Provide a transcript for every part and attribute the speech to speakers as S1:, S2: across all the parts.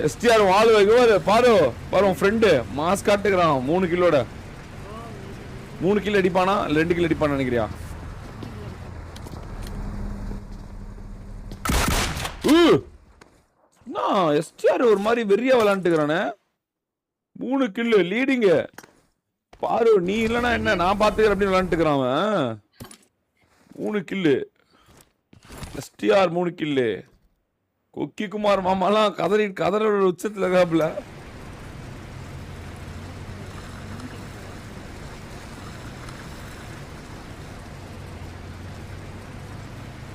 S1: STR வால் வைக்க பாரு பாரு உன் ஃப்ரெண்டு மாஸ் காட்டுக்கிறான் 3 கிலோட 3 கிலோ அடிப்பானா 2 கிலோ அடிப்பான்னு நினைக்கிறியா? எஸ்டிஆர் ஒரு மாதிரி வெறியா விளையாண்டுக்கிறானே. 3 கில்லு லீடிங்க பாரு. நீ இல்லனா என்ன நான் பாத்துக்கிறேன் அப்படின்னு விளையாண்டுக்கிறான் அவன். 3 கில்லு எஸ்டிஆர் 3 கில்லு. கொக்கி குமார் மாமாலாம் கதற உச்சத்துல இருக்காப்ல.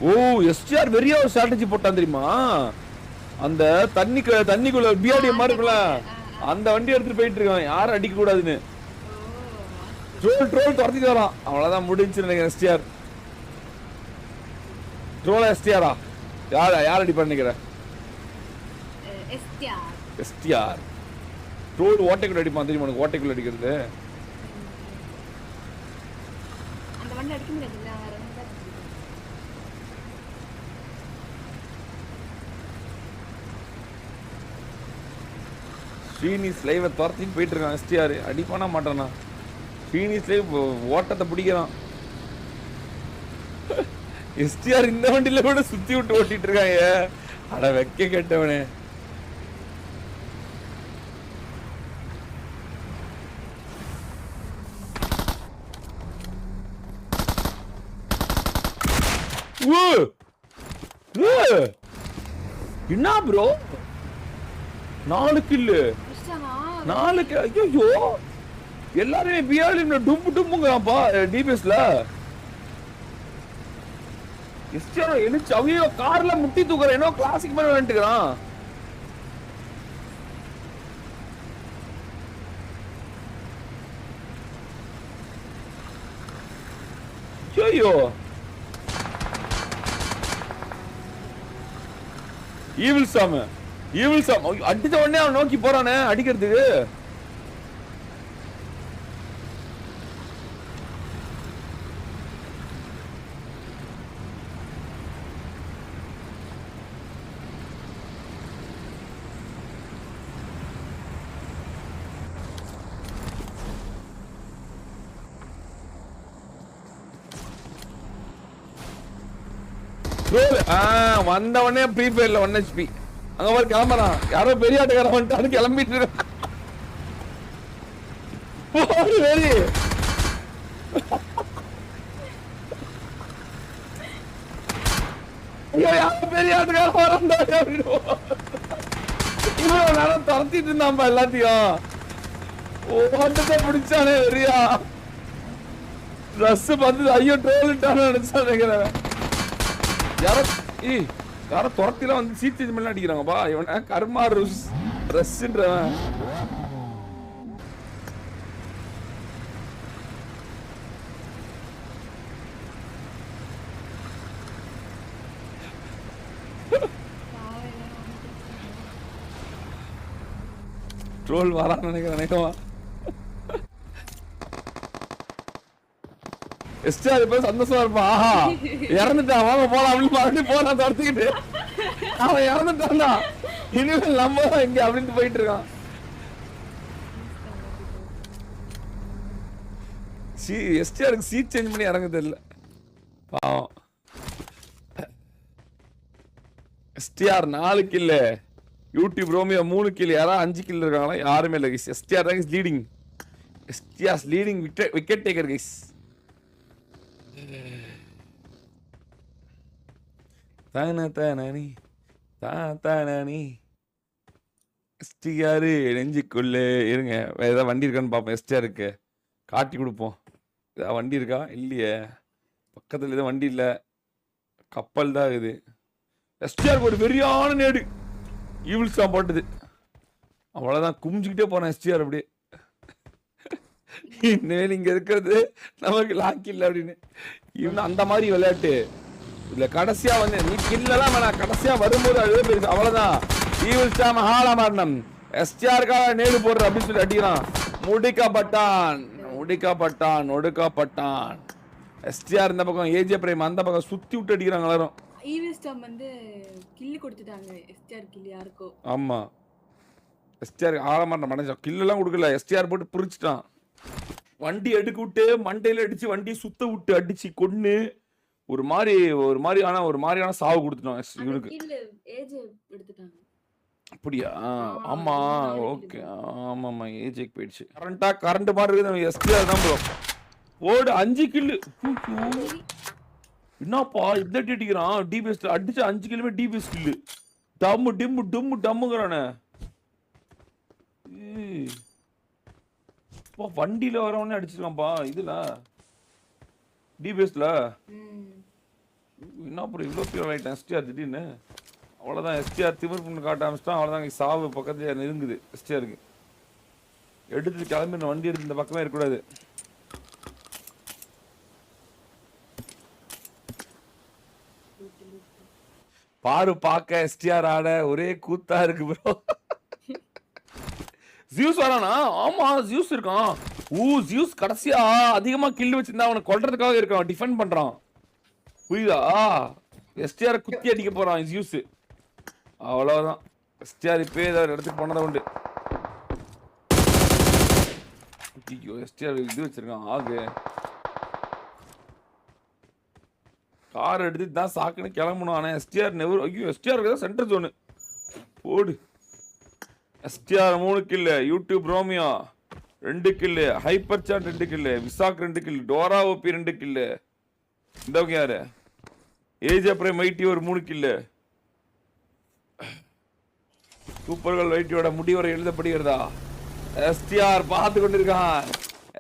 S1: ஓ எஸ்டிஆர் வெறியா ஒரு ஸ்ட்ராட்டஜி போட்டான் தெரியுமா? அந்த தண்ணிக்குள்ள பிஆர்டி மாதிரி இருக்குல்ல அந்த வண்டி எடுத்துட்டு போயிட்டு இருக்கான் யாரும் அடிக்க கூடாதுன்னு. ட்ரோல் துரத்திட்டு வரான். அவ்வளவுதான் முடிஞ்சு நினைக்கிறேன். எஸ்டிஆர் ட்ரோலா எஸ்டிஆரா யார் அடிப்பா நினைக்கிறேன்? எஸ்டிஆர் ட்ரோல் ஓட்டைக்குள்ள அடிப்பான் தெரியுமா உனக்கு? ஓட்டைக்குள்ள அடிக்கிறது ஸ்ரீனிஸ் லைவ துரத்தின்னு போயிட்டு இருக்கான். எஸ்டிஆர் அடிப்பானா மாட்டானா? ஸ்ரீனிஸ் லைவ் ஓட்டத்தை பிடிக்கிறான். எஸ்டிஆர் இந்த வண்டியில கூட சுத்தி விட்டு ஓட்டிட்டு இருக்காங்க. அட வெக்க கேட்டவனே. என்ன ப்ரோ 4 கில்லு 4 ஐயோ எல்லாருமே பிஆர்ல டும்புங்கப்பா டிபிஎஸ்ல. எஸ்டிஆர் எழுச்சி அவையோ கார்ல முட்டி தூக்குற ஏனோ கிளாசிக் மாதிரி வந்துட்டுக்கிறான். ஐயோ ஈவில் சாம் அடிச்ச உடனே அவன் நோக்கி போறானே அடிக்கிறதுக்கு. வந்தவனே ப்ரீபெய்ட்ல 1 HP அங்க போய் கிளம்பறான். யாரோ பெரிய ஆட்டக்காரன் வந்துட்டாரு கிளம்பிட்டு இருக்கான். வெரி யாரோ பெரிய ஆட்டக்காரன் வரான்டா. இவ்வளவு நேரம் துரத்திட்டு இருந்தான்பா எல்லாத்தையும். ஓட்டத்தை பிடிச்சானே வெறியா. ட்ரெஸ் பார்த்து ஐயோ ட்ரோல்ட்டான்னு நினைச்சா நினைக்கிறேன். யாரோ துரத்தில வந்து சீட் சேஞ்ச் பண்ணி அடிக்கிறாங்கப்பா. இவன கர்மா ரஸ்ன்றவன். ட்ரோல் வரான்னு நினைக்கிறேன். எஸ்டிஆர் இப்ப சந்தோஷமா இருப்பான். ஆஹா இறந்துட்டான் வாங்க போலாம் அப்படின்னு மறுபடியும் போனா துரத்திக்கிட்டு அவன் இறந்துட்டான்டா. இனிமேல் நம்ம தான் இங்க அப்படின்னு போயிட்டு இருக்கான். எஸ்டிஆருக்கு சீட் சேஞ்ச் பண்ணி இறங்க தெரியல பாவம். STR 4 kill YouTube Romeo 3 kill. யாராவது 5 கில்லு இருக்காங்களா? யாருமே இல்லை. எஸ்டிஆர் தான் leading. STR leading wicket taker guys. STR நெஞ்சுக்குள்ளே இருங்க. வேற ஏதாவது வண்டி இருக்கான்னு பார்ப்போம். எஸ்டிஆருக்கு காட்டி கொடுப்போம். ஏதாவது வண்டி இருக்கா? இல்லையே. பக்கத்தில் எதுவும் வண்டி இல்லை. கப்பல் தான் இது. எஸ்டிஆருக்கு ஒரு வெறியான நேடு ஈவில்ஸா போட்டது. அவ்வளோதான் குமிஞ்சுக்கிட்டே போனேன் எஸ்டிஆர் அப்படியே. இனிமேல் இங்கே இருக்கிறது நமக்கு லாக் இல்லை அப்படின்னு. இவன் அந்த மாதிரி விளையாட்டு இல்ல. கடைசியா வந்து நீ கில்லெல்லாம் வேணாம். கடைசியா வரும்போது அழுத போயிடுச்சு. அவ்வளவுதான். ஈவில்ஸா மகாலா மரணம். எஸ்டிஆருக்காக நேடு போடுற அப்படின்னு சொல்லி அடிக்கிறான். ஒடுக்கப்பட்டான். எஸ்டிஆர் இந்த பக்கம் ஏஜே பிரைம் அந்த பக்கம் சுத்தி விட்டு அடிக்கிறாங்க எல்லாரும்.
S2: ஈவில்ஸ்டாம் வந்து கில்லு கொடுத்துட்டாங்க. எஸ்டிஆர் கில்லு யாருக்கோ.
S1: ஆமா எஸ்டிஆர் ஆள மாட்டான் மனைஞ்சான். கில்லெல்லாம் கொடுக்கல, எஸ்டிஆர் போட்டு புரிச்சிட்டான். வண்டி எடுக்க விட்டு மண்டையில அடிச்சு வண்டி சுத்த விட்டு அடிச்சு கொன்னு ஒரு மாதிரியான சாவு கொடுத்துட்டோம் இவனுக்கு. அப்படியா? ஆமா, ஓகே. ஆமாமா, ஏஜேக்கு போயிடுச்சு. கரண்ட் மாதிரி இருக்குது. எஸ்டிஆர் தான் ப்ரோ ஓடு 5 கில்லு. என்னப்பா இந்த அடிக்கிறான்? டிபிஎஸ் அடிச்சு 5 கிலுமே டிபிஎஸ் கில்லு. டம்மு டிம்மு டும்மு டம்முங்கிறானே. வண்டியில வரவனே அடிச்சிருக்கான்ப்பா இதுல டிபிஎஸ்ல. என்ன அப்புறம் இவ்வளோ பேர் ஆகிட்டேன் எஸ்டிஆர் திடீர்னு. அவ்வளோதான், எஸ்டிஆர் திமிர் பண்ணு காட்ட ஆரம்பிச்சிட்டான். அவ்வளோதான், சாவு பக்கத்துல நெருங்குது எஸ்டிஆருக்கு. எடுத்து கிளம்பி வண்டி எடுத்து இந்த பக்கமே இருக்கக்கூடாது. பாரு பார்க்க எஸ்டிஆர் ஆட ஒரே கூத்தா இருக்கு ப்ரோ. ஜியூஸ் வரானா? ஆமா ஜியூஸ் இருக்கான். ஜியூஸ் கடைசியா அதிகமா கில் வச்சிருந்தா அவனை கொல்றதுக்காக இருக்கான், டிஃபெண்ட் பண்றான். புரியுதா? எஸ்டிஆர் குத்தி அடிக்க போறான் ஜியூஸ். அவ்வளவுதான், எஸ்டிஆர் இப்பே ஏதாவது இடத்துக்கு போனதா உண்டு. ஐயோ எஸ்டிஆர் இது வச்சிருக்கான் ஆகு. கார் எடுத்து தான் சாக்குன்னு கிளம்பணும். ஆனால் எஸ்டிஆர் நெவர். ஐயோ எஸ்டிஆர் தான் சென்டர் ஜோனு. போடு. எஸ்டிஆர் 3 கில்லு, யூடியூப் ரோமியோ 2 கில்லு, ஹைப்பர் சான் 2 கில்லு, விசாக் 2 கில்லு, டோரா ஓபி 2 கில்லு. இந்த யாரு? ஏஜ் அப்புறம் மைட்டி ஒரு 3 கில்லு. சூப்பர்கள் வைட்டியோட முடிவரை எழுதப்படுகிறதா? எஸ்டிஆர் பார்த்து கொண்டிருக்கான்.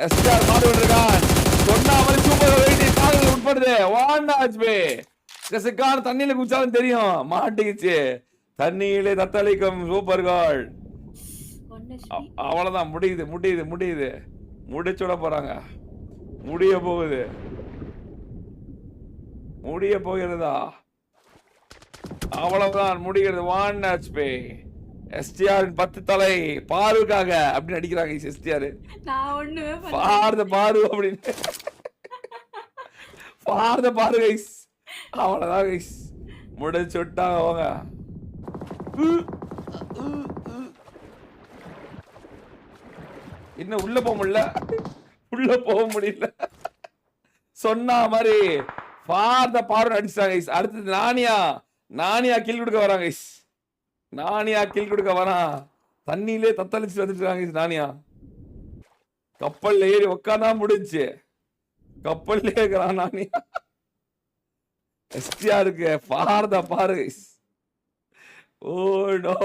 S1: எஸ்டிஆர் பார்த்து கொண்டிருக்கான். சொன்னாமல் சூப்பர்கள் வைட்டி தாங்கள் உட்படுது. வாண்டாஜ்பே கசக்கான தண்ணியில குச்சாலும் தெரியும். மாட்டிக்கிச்சு. தண்ணியிலே தத்தளிக்கும் சூப்பர்கள். அவ்வளவுதான், முடியுது முடியுது முடியுது. முடிச்சுட போறாங்க. முடிய போகுது. முடிய போகிறதா? அவ்வளவுதான், முடிகிறது. வாண்டாஜ்பே எஸ்டிஆர் 10 தலை பாருக்காக அப்படின்னு அடிக்கிறாங்க. எஸ்டிஆர் பாரு பாரு அப்படின்னு பாரு பாரு கைஸ். அவ்வளவுதான் கைஸ், முடிச்சு விட்டாங்க அவங்க. இன்னும் உள்ள போக முடியல, உள்ள போக முடியல. சொன்ன மாதிரி பாரு அடிச்சாங்க கைஸ். அடுத்தது நானியா கில் கொடுக்க வராங்க கைஸ். நானியா கில் கொடுக்க வரான். தண்ணியிலே தத்தளிச்சு வந்துட்டு இருக்காங்க நானியா. கப்பல்ல ஏறி உட்காதான் முடிஞ்சு. கப்பல்ல இருக்கிறான் நானியா. எஸ்டிஆருக்கு பாரு கைஸ். ஓ நோ,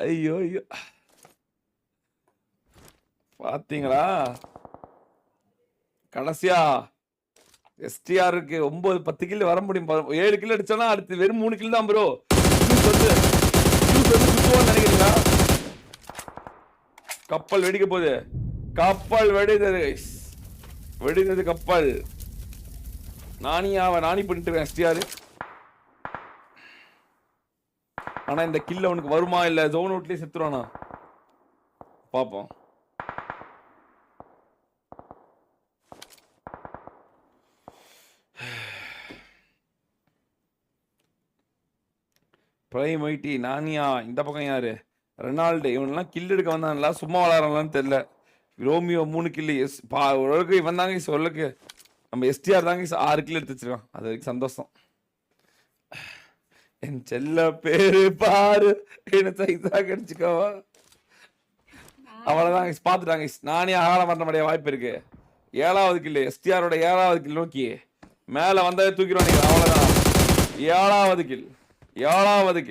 S1: ஐயோ ஐயோ. பாத்தீங்களா கடைசியா எஸ்டிஆருக்கு 9-10 கிலோ வர முடியும். 7 கிலோ அடிச்சானா அடுத்து வெறும் 3 கிலோ தான் ப்ரோ. நினைக்கிறீங்களா? கப்பல் வெடிக்க போகுது. கப்பல் வெடித்தது வெடித்தது கப்பல். நானி பண்ணிட்டு இருக்கேன் எஸ்டிஆர். ஆனா இந்த கில் அவனுக்கு வருமா இல்ல ஜோன் அவுட்லயே செத்துருவானா பாப்போம். பிரைம் ஐடி நானியா. இந்த பக்கம் யாரு? ரெனால்டு. இவனெல்லாம் கில் எடுக்க வந்தான்ல, சும்மா விளாட்றாங்களான்னு தெரியல. ரோமியோ 3 கில்லு. ஓரளவுக்கு இவன் தாங்க ஓரளவுக்கு. நம்ம எஸ்டிஆர் தாங்க 6 கிலோ எடுத்து வச்சிருக்கான். அது வரைக்கும் சந்தோஷம். என் செல்ல பேரு பாரு என்ன சைஸா கிடைச்சிக்கவா. அவ்வளவுதான் பாத்துட்டாங்க. நானே ஆழம் பண்ண வாய்ப்பு இருக்கு. 7வது கில்லு எஸ்டிஆரோட 7வது கில் நோக்கி மேல வந்ததை தூக்கிடுவாங்க. அவ்வளவுதான், 7வது கில் 7வது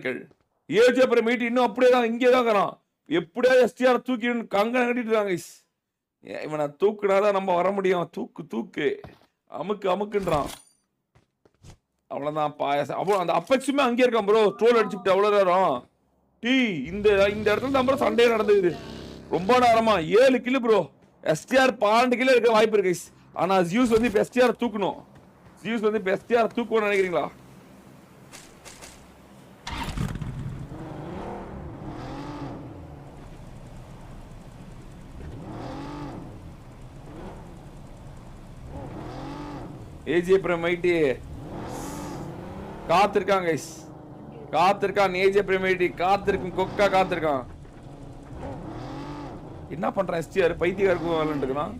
S1: கில். ஏஜ் அப்புறம் மீட்டி இன்னும் அப்படியே தான் இங்கே தான் இருக்கிறான். எப்படியா எஸ்டிஆர் தூக்கி கங்கனை கட்டிட்டு இருக்காங்க. இவனை தூக்குனாதான் நம்ம வர முடியும். தூக்கு அமுக்குன்றான். அவ்வளவுதான் பாயசம். அவ்வளோ அந்த அப்பச்சுமே அங்கே இருக்கான் ப்ரோ. ட்ரோல் அடிச்சுட்டு அவ்வளோ நேரம். இந்த இடத்துல தான் ப்ரோ சண்டையே நடந்தது ரொம்ப நேரமா. 7 கிலோ ப்ரோ. எஸ்டிஆர் 12 கிலோ இருக்க வாய்ப்பு இருக்கு. ஆனா ஜியூஸ் வந்து இப்போ எஸ்டிஆர் தூக்கணும். தூக்கணும்னு நினைக்கிறீங்களா? ஏஜி அப்புறம் மைட்டி காத்திருக்காங்க. காத்திருக்கான் ஏஜே பிரேமேடி, காத்திருக்கும் கொக்கா காத்திருக்கான். என்ன பண்றான் எஸ்டிஆர்? பைத்தியக்காருக்கு விளையாண்டுக்கிறான்.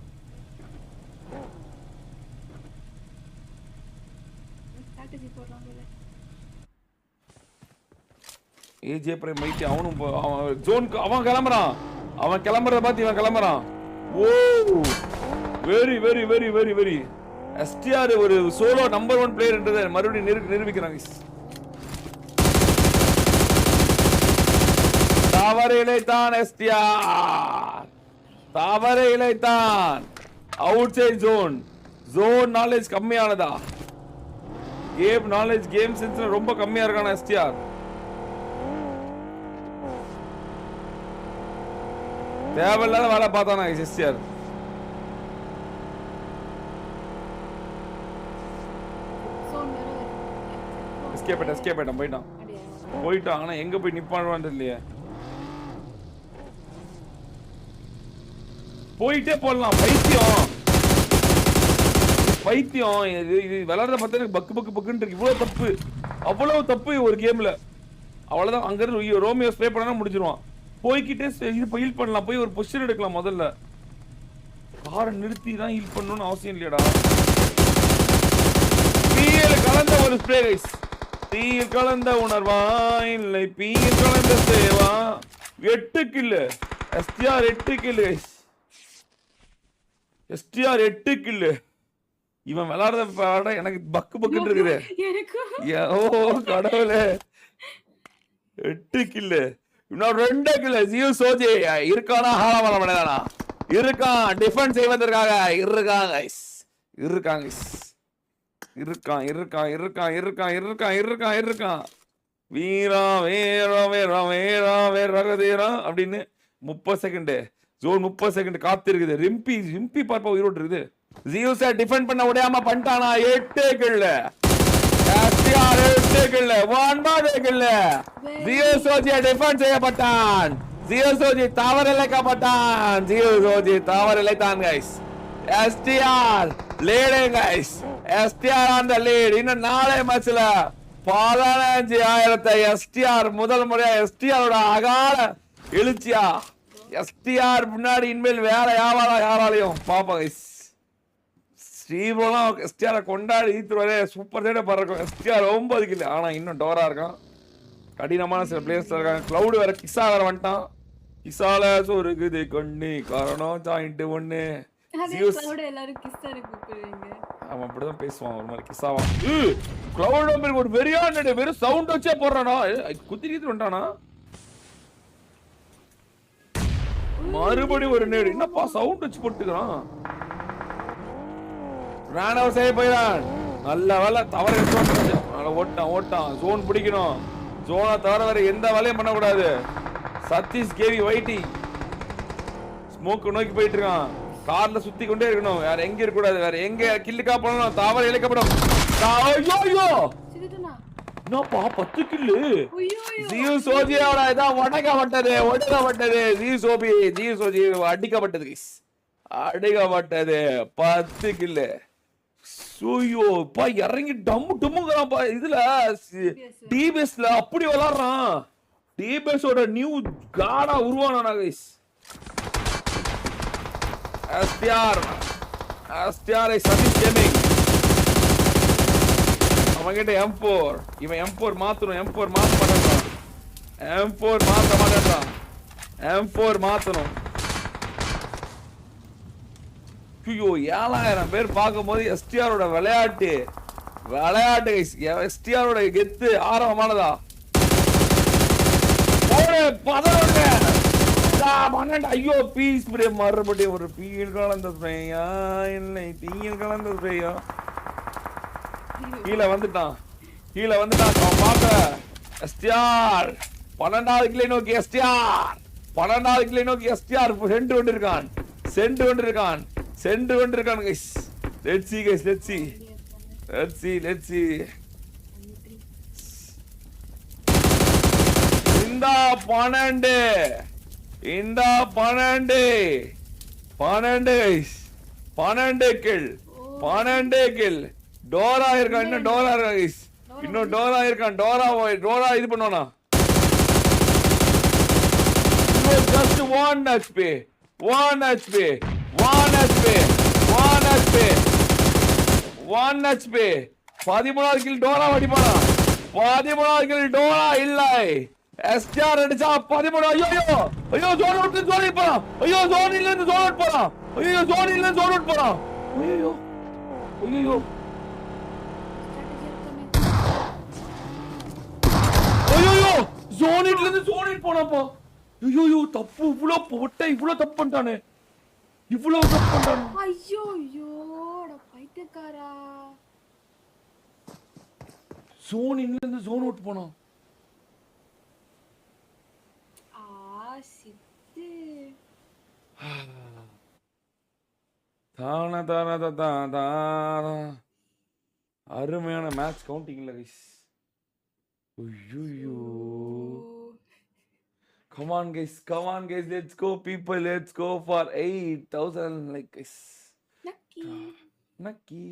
S1: ஏஜே பிரேமேடி அவனும் ஜோனுக்கு அவன் கிளம்புறான். அவன் கிளம்புறத பார்த்து இவன் கிளம்புறான். Oh very very very very very STR ஒரு சோலோ நம்பர் 1 பிளேயர் என்றதை மறுபடியும் நிரூபிக்கிறாங்க. தவறு இழைத்தான் எஸ்டிஆர், தவறு இழைத்தான். அவுட் சைட் ஜோன் நாலேஜ் கம்மியானதா? கேம் நாலேஜ் கேம் சென்ஸ் ரொம்ப கம்மியா இருக்கான எஸ்டிஆர். தேவையில்லாத வேலை பார்த்தானா எஸ்டிஆர். எஸ்கேப் ஆயிட்டான் போயிட்டான். ஆனா எங்க போய் நிப்பான்னு இல்லையே. போயிட்டே போடலாம். பைத்தியம் இது விளையாடுறத பார்த்தா எனக்கு பக்குன்னு இருக்கு. இவ்வளவு தப்பு, அவ்வளவு தப்பு ஒரு கேம்ல. அவ்வளவுதான். அங்க இருந்து ரோமியோ ஸ்ப்ரே பண்ணா முடிச்சிருவான். போய்கிட்டே இது ஹீல் பண்ணலாம். போய் ஒரு பொசிஷன் எடுக்கலாம். முதல்ல காரை நிறுத்தி தான் ஹீல் பண்ணணும்னு அவசியம் இல்லையடா. தீயில் கலந்த ஒரு ஸ்ப்ரே கைஸ். தீயில் கலந்த உணர்வா இல்லை பீயில் கலந்த சேவா. 8 கில்லு எஸ்டிஆர், 8 கில்லு கைஸ். எஸ்டிஆர் 8 கில்லு. இவன் விளையாடுறத பாட எனக்கு பக்குன்னு இருக்குது. ஓ கடவுளே, 8 கில்லு. இன்னும் 2 கில்லு. ஜியோ சோஜி இருக்கானா? ஹாலமல மனதானா இருக்கான். டிஃபென்ஸ் செய்வதற்காக இருக்காங்க கைஸ். இருக்கான். வீரா வேரா வேரா வேரா வேரா அப்படின்னு 30 செகண்ட் ஜோன் 30 செகண்ட் காத்து இருக்குது. ரிம்பி பார்ப்பா உயிரோட்டு இருக்குது. ஜியோ சார் டிஃபெண்ட் பண்ண முடியாம பண்ணிட்டானா? 8 கில்லு. STR 8 kill. 9 கில்லு. ஜியோ சோஜி டிஃபெண்ட் செய்யப்பட்டான். ஜியோ சோஜி தவறு இழைத்தான் guys. STR leading guys. STR on the lead. இன்னும் 4 மேட்ச்ல 15,000 எஸ்டிஆர் முதல் முறையா எஸ்டிஆரோட அகால எழுச்சியா. எஸ்டிஆர் முன்னாடி இனிமேல் வேற யாராலையும் பாப்பா கைஸ். ஸ்ரீபோலாம் எஸ்டிஆரை கொண்டாடி ஈத்துருவாரே. சூப்பர் சைட பறக்கும். எஸ்டிஆர் 9 கில்லு. ஆனா இன்னும் டோரா இருக்கான். கடினமான சில பிளேயர்ஸ் இருக்காங்க. கிளவுட் வேற கிசா வேற வந்துட்டான். கிசால சொருகுது கண்ணு காரணம் ஜாயிண்ட் 1. அவன் அப்படிதான் பேசுவான் ஒரு மாதிரி கிசாவா. கிளவுட் ஒரு வெறியான வெறும் சவுண்ட் வச்சே போடுறானா? குத்தி வந்துட்டானா? மறுபடியும் ஒரு நேடு. என்னப்பா சவுண்ட் வச்சு போட்டுக்கிறான்? ராணவ செய்ய போயிடான். நல்ல வேலை தவறு ஓட்டான். ஜோன் பிடிக்கணும். ஜோனை தவிர வேற எந்த வேலையும் பண்ணக்கூடாது. சதீஷ் கேவி வைட்டி ஸ்மோக் நோக்கி போயிட்டு இருக்கான். கார்ல சுத்தி கொண்டே இருக்கணும். வேற எங்க இருக்க கூடாது. வேற எங்க கில்லுக்கா பண்ணணும். தவறு இழைக்கப்படும். என்னப்பா 10 கில்லு. ஜியோ சோஜியோட இதான் ஒடுக்கப்பட்டது. ஜியோ சோஜி அடிக்கப்பட்டது. 10 கில்லு. சோயோ பா இறங்கி டம்முங்கிறான் பா. இதுல டிபிஎஸ்ல அப்படி விளையாடுறான். டிபிஎஸோட நியூ காடா உருவானா கைஸ். STR Satish gaming. அவங்கிட்ட M4. இவன் M4 மாத்தணும். M4 மாத்தணும். ஐயோ 7000 பேர் பார்க்கும்போது எஸ்டிஆரோட விளையாட்டு எஸ்டிஆரோட கெத்து ஆரம்பமானதா. 11. ஐயோ பீஸ் ஸ்ப்ரே மறுபடியும் ஒரு பீல் கலந்த ஸ்ப்ரேயா இல்லை தீயில் கலந்த ஸ்ப்ரேயா. கீழே வந்துட்டான். பார்க்க எஸ்டிஆர் 12வது கிளை நோக்கி எஸ்டிஆர் 12வது கிளை நோக்கி எஸ்டிஆர் சென்று கொண்டிருக்கான் guys. Let's see. இந்த 12 guys. 12 kill. டோரா இருக்கா? இன்னும் டோரா இருக்கா guys? இன்னும் டோரா இருக்கான். டோரா இது பண்ணுவானா? Just 1 HP. 1 HP. 1 HP. 1 HP. 1 HP. 13வது கில் டோரா அடிப்பானா? 13வது கில் டோரா இல்லை. எஸ்ஆர் அடிச்சா 13. ஐயோ ஜோன் அவுட் போறான். ஐயோ ஜோன்ல இருந்து ஜோன் அவுட் போறான். ஐயோ ஜோனிட்ல இருந்து ஜோனிட் போனாப்பா. ஐயோ தப்பு. இவ்வளவு தப்பு பண்ணிட்டானே.
S2: ஐயோட பைத்தியக்காரா.
S1: ஜோனிட்ல இருந்து ஜோன் அவுட் போனான்.
S2: சித்து.
S1: அருமையான மேட்ச் கவுண்டிங்ல கைஸ். ஐயோ come on guys, let's go people, let's go for 8000 like guys. நக்கி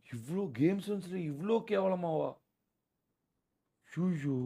S1: இவ்ளோ கேம்ஸ் வந்து இவ்ளோ கேவலமாவா? ஐயோ